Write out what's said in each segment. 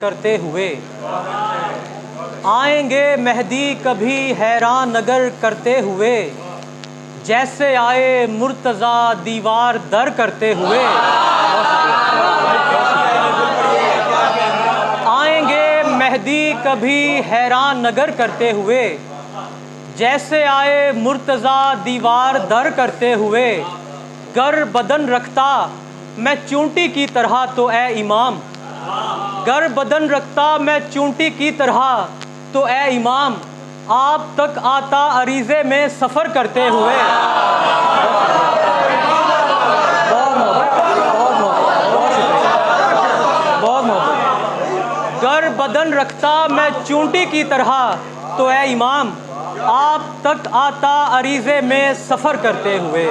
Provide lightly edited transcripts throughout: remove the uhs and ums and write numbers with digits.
करते हुए आएंगे मेहदी कभी हैरान नगर करते हुए, जैसे आए मुर्तज़ा दीवार दर करते हुए। आएंगे मेहदी कभी हैरान नगर करते हुए, जैसे आए मुर्तज़ा दीवार दर करते हुए। गर बदन रखता मैं चूंटी की तरह तो ए इमाम, गर बदन रखता मैं चूंटी की तरह तो ए इमाम, आप तक आता अरीज़े में सफ़र करते हुए। बहुत मोहब्बत। गर बदन रखता मैं चूंटी की तरह तो ए इमाम, आप तक आता अरीज़े में सफ़र करते हुए।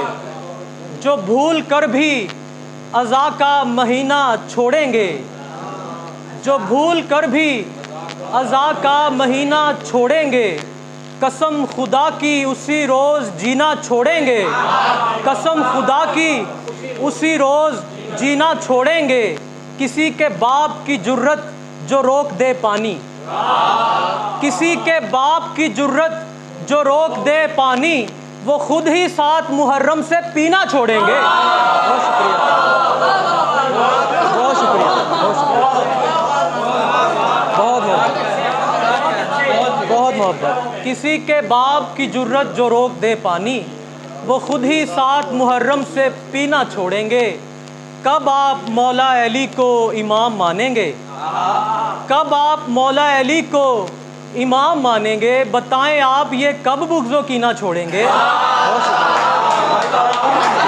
जो भूल कर भी अज़ा का महीना छोड़ेंगे, जो भूल कर भी अज़ा का महीना छोड़ेंगे, कसम खुदा की उसी रोज़ जीना छोड़ेंगे। कसम खुदा की उसी रोज़ जीना छोड़ेंगे। किसी के बाप की जुर्रत जो रोक दे पानी, किसी के बाप की जुर्रत जो रोक दे पानी, वो खुद ही 7 मुहर्रम से पीना छोड़ेंगे। बहुत शुक्रिया, बहुत शुक्रिया, बहुत शुक्रिया, बहुत मोहब्बत। किसी के बाप की जुर्रत जो रोक दे पानी, वो खुद ही 7 मुहर्रम से पीना छोड़ेंगे। कब आप मौला अली को इमाम मानेंगे, कब आप मौला अली को इमाम मानेंगे, बताएं आप ये कब बुग़्ज़ो कीना छोड़ेंगे। बहुत शुक्रिया,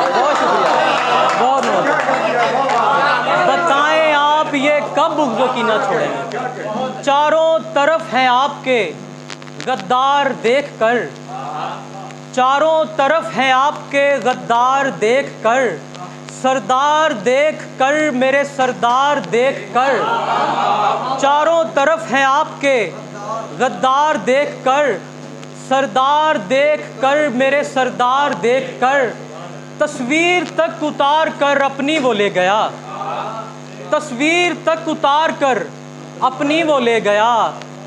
बहुत शुक्रिया, बहुत मोहब्बत। बताएं आप ये कब बुग़्ज़ो कीना छोड़ेंगे। चारों तरफ हैं आपके गद्दार देख कर, चारों तरफ हैं आपके गद्दार देख कर, सरदार देख कर मेरे सरदार देख कर। चारों तरफ हैं आपके गद्दार देख कर, सरदार देख कर मेरे सरदार देख कर। तस्वीर तक उतार कर अपनी वो ले गया, तस्वीर तक उतार कर अपनी वो ले गया।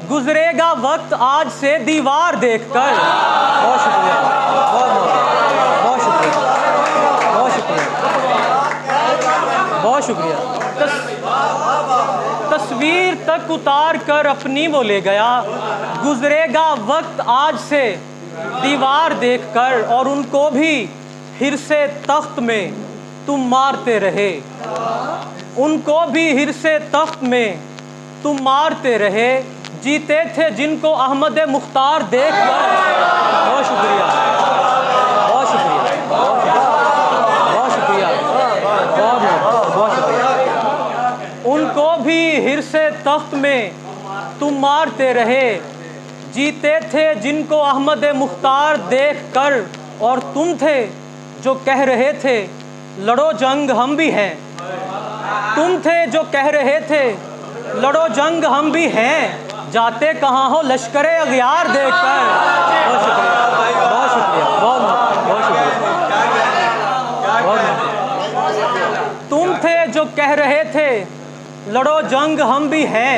गुजरेगा वक्त आज से दीवार देख कर। बहुत शुक्रिया, बहुत शुक्रिया, बहुत शुक्रिया, बहुत शुक्रिया। तस्वीर तक उतार कर अपनी वो ले गया। गुजरेगा वक्त आज से दीवार देख कर, और उनको भी हिरसे तख्त में तुम मारते रहे, उनको भी हिरसे तख्त में तुम मारते रहे। जीते थे जिनको अहमद मुख्तार देख कर। बहुत शुक्रिया, बहुत शुक्रिया, बहुत शुक्रिया, बहुत शुक्रिया। उनको भी हिरसे तख्त में तुम मारते रहे। जीते थे जिनको अहमद मुख्तार देख कर, और तुम थे जो कह रहे थे लड़ो जंग हम भी हैं। तुम थे जो कह रहे थे लड़ो जंग हम भी हैं, जाते कहाँ हो लश्करे अगियार देख कर। बहुत शुक्रिया, बहुत शुक्रिया, बहुत शुक्रिया, बहुत। तुम थे जो कह रहे थे लड़ो जंग हम भी हैं,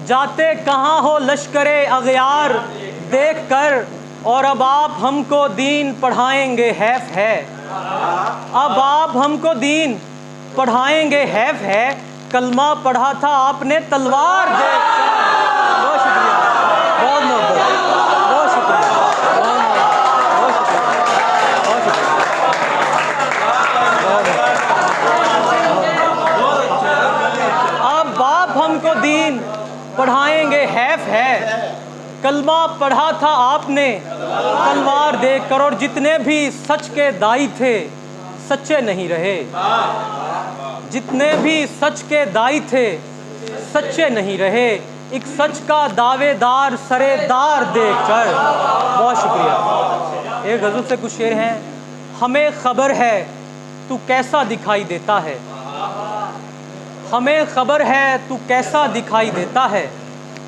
जाते कहाँ हो लश्करे अगियार देख कर। और अब आप हमको दीन पढ़ाएंगे हैफ है, अब आप हमको दीन पढ़ाएंगे हैफ है। कलमा पढ़ा था आपने तलवार देख कर। बहुत शुक्रिया, बहुत मोहब्बत, बहुत शुक्रिया, बहुत शुक्रिया, बहुत शुक्रिया। अब बाप हमको दीन पढ़ाएंगे हैफ है। कलमा पढ़ा था आपने तलवार देख कर, और जितने भी सच के दाई थे सच्चे नहीं रहे, जितने भी सच के दाई थे सच्चे नहीं रहे। एक सच का दावेदार सरेदार देखकर। बहुत शुक्रिया। एक गज़ल से कुछ शेर हैं। हमें खबर है तू कैसा दिखाई देता है, हमें खबर है तू कैसा दिखाई देता है।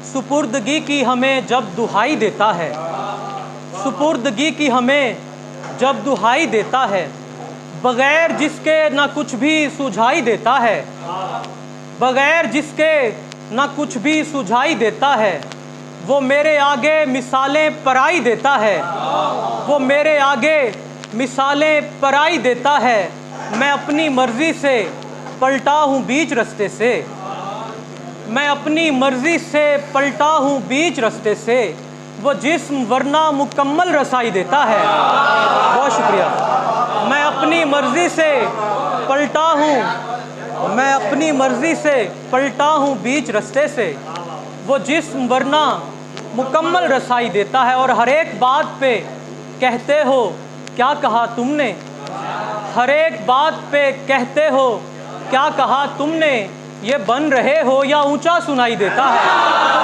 सुपुर्दगी की हमें जब दुहाई देता है, सुपुर्दगी की हमें जब दुहाई देता है। बग़ैर जिसके ना कुछ भी सुझाई देता है, बग़ैर जिसके ना कुछ भी सुझाई देता है। वो मेरे आगे मिसालें पराई देता है, वो मेरे आगे मिसालें पराई देता है। मैं अपनी मर्ज़ी से पलटा हूँ बीच रास्ते से, मैं अपनी मर्ज़ी से पलटा हूँ बीच रास्ते से। वो जिस्म वरना मुकम्मल रसाई देता है। बहुत शुक्रिया। मैं अपनी मर्ज़ी से पलटा हूँ, मैं अपनी मर्ज़ी से पलटा हूँ बीच रास्ते से। वो जिस्म वरना मुकम्मल रसाई देता है। और हर एक बात पे कहते हो क्या कहा तुमने, हर एक बात पे कहते हो क्या कहा तुमने। ये बन रहे हो या ऊंचा सुनाई देता है।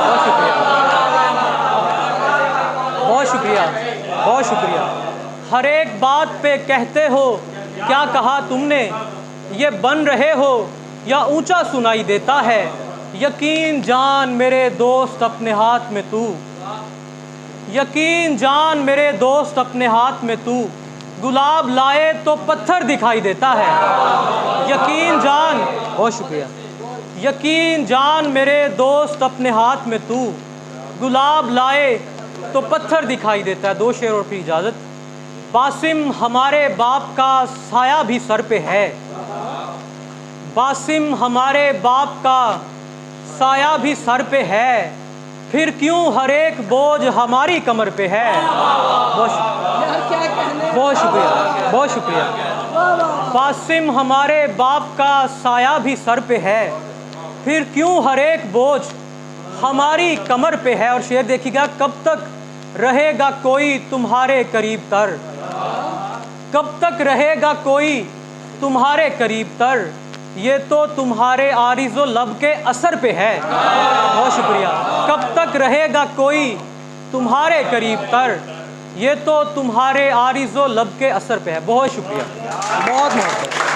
बहुत शुक्रिया, बहुत शुक्रिया, बहुत शुक्रिया। हर एक बात पे कहते हो क्या कहा तुमने। ये बन रहे हो या ऊंचा सुनाई देता है। यकीन जान मेरे दोस्त अपने हाथ में तू, यकीन जान मेरे दोस्त अपने हाथ में तू। गुलाब लाए तो पत्थर दिखाई देता है। यकीन जान, बहुत शुक्रिया। यकीन जान मेरे दोस्त अपने हाथ में तू, गुलाब लाए तो पत्थर दिखाई देता है। 2 शेर और फिर इजाज़त। बासिम हमारे बाप का साया भी सर पे है, बासिम हमारे बाप का साया भी सर पे है। फिर क्यों हर एक बोझ हमारी कमर पे है। बहुत शुक्रिया, बहुत शुक्रिया। बासिम हमारे बाप का साया भी सर पे है। फिर क्यों हर एक बोझ हमारी कमर पे है। और शेर देखिएगा, कब तक रहेगा कोई तुम्हारे करीब तर, कब तक रहेगा कोई तुम्हारे करीब तर। ये तो तुम्हारे आरिज़ो लब के असर पे है। बहुत शुक्रिया। कब तक रहेगा कोई तुम्हारे करीब तर, ये तो तुम्हारे आरिज़ो लब के असर पे है। बहुत शुक्रिया, बहुत बहुत।